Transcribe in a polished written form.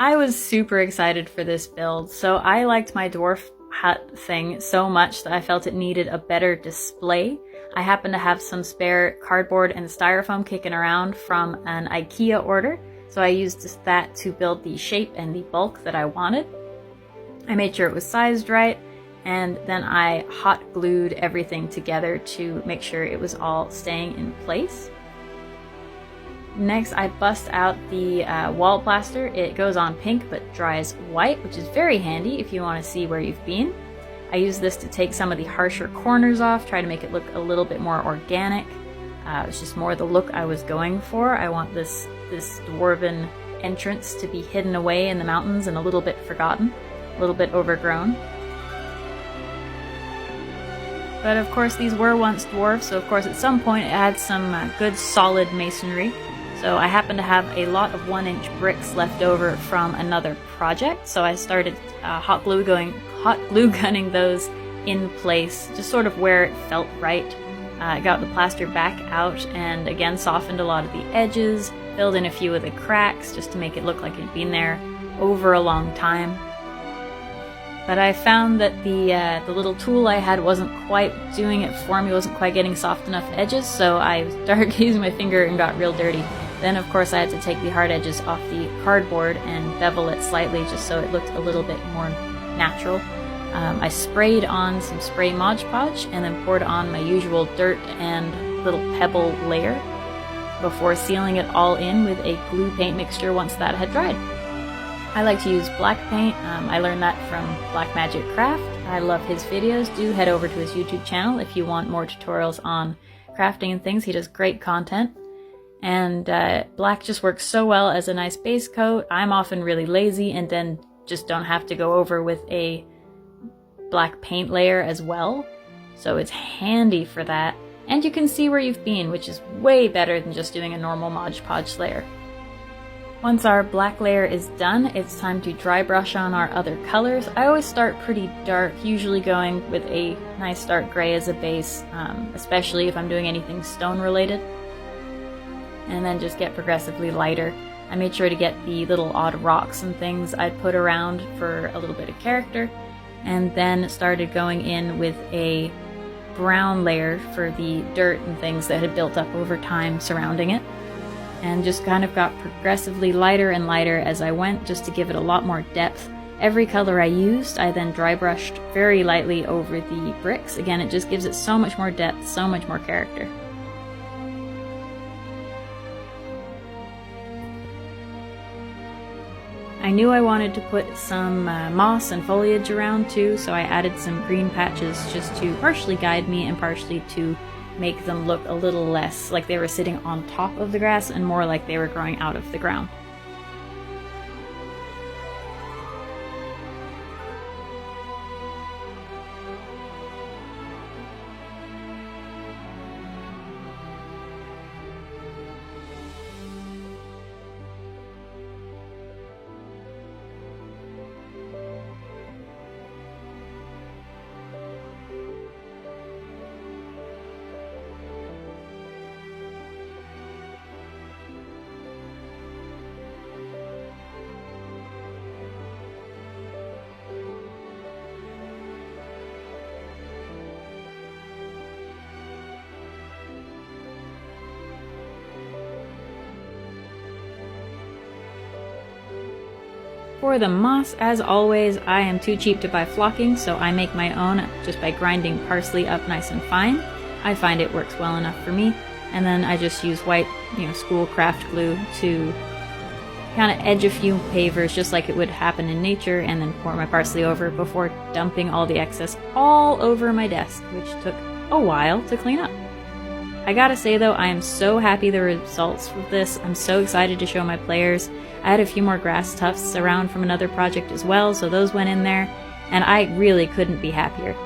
I was super excited for this build, so I liked my dwarf hut thing so much that I felt it needed a better display. I happen to have some spare cardboard and styrofoam kicking around from an IKEA order, so I used that to build the shape and the bulk that I wanted. I made sure it was sized right, and then I hot glued everything together to make sure it was all staying in place. Next, I bust out the wall plaster. It goes on pink but dries white, which is very handy if you want to see where you've been. I use this to take some of the harsher corners off, try to make it look a little bit more organic. It's just more the look I was going for. I want this dwarven entrance to be hidden away in the mountains and a little bit forgotten, a little bit overgrown. But of course these were once dwarves, so of course at some point it had some good solid masonry. So I happen to have a lot of 1-inch bricks left over from another project, so I started hot glue gunning those in place, just sort of where it felt right. I got the plaster back out and again softened a lot of the edges, filled in a few of the cracks just to make it look like it'd been there over a long time. But I found that the little tool I had wasn't quite doing it for me, wasn't quite getting soft enough edges, so I started using my finger and got real dirty. Then of course I had to take the hard edges off the cardboard and bevel it slightly just so it looked a little bit more natural. I sprayed on some spray Mod Podge and then poured on my usual dirt and little pebble layer before sealing it all in with a glue paint mixture once that had dried. I like to use black paint. I learned that from Black Magic Craft. I love his videos. Do head over to his YouTube channel if you want more tutorials on crafting and things. He does great content. And black just works so well as a nice base coat. I'm often really lazy and then just don't have to go over with a black paint layer as well. So it's handy for that. And you can see where you've been, which is way better than just doing a normal Mod Podge layer. Once our black layer is done, it's time to dry brush on our other colors. I always start pretty dark, usually going with a nice dark gray as a base, especially if I'm doing anything stone related. And then just get progressively lighter. I made sure to get the little odd rocks and things I'd put around for a little bit of character, and then started going in with a brown layer for the dirt and things that had built up over time surrounding it, and just kind of got progressively lighter and lighter as I went, just to give it a lot more depth. Every color I used, I then dry brushed very lightly over the bricks. Again, it just gives it so much more depth, so much more character. I knew I wanted to put some moss and foliage around too, so I added some green patches just to partially guide me and partially to make them look a little less like they were sitting on top of the grass and more like they were growing out of the ground. For the moss, as always, I am too cheap to buy flocking, so I make my own just by grinding parsley up nice and fine. I find it works well enough for me, and then I just use white, school craft glue to kind of edge a few pavers just like it would happen in nature, and then pour my parsley over before dumping all the excess all over my desk, which took a while to clean up. I gotta say though, I am so happy the results with this. I'm so excited to show my players. I had a few more grass tufts around from another project as well, so those went in there, and I really couldn't be happier.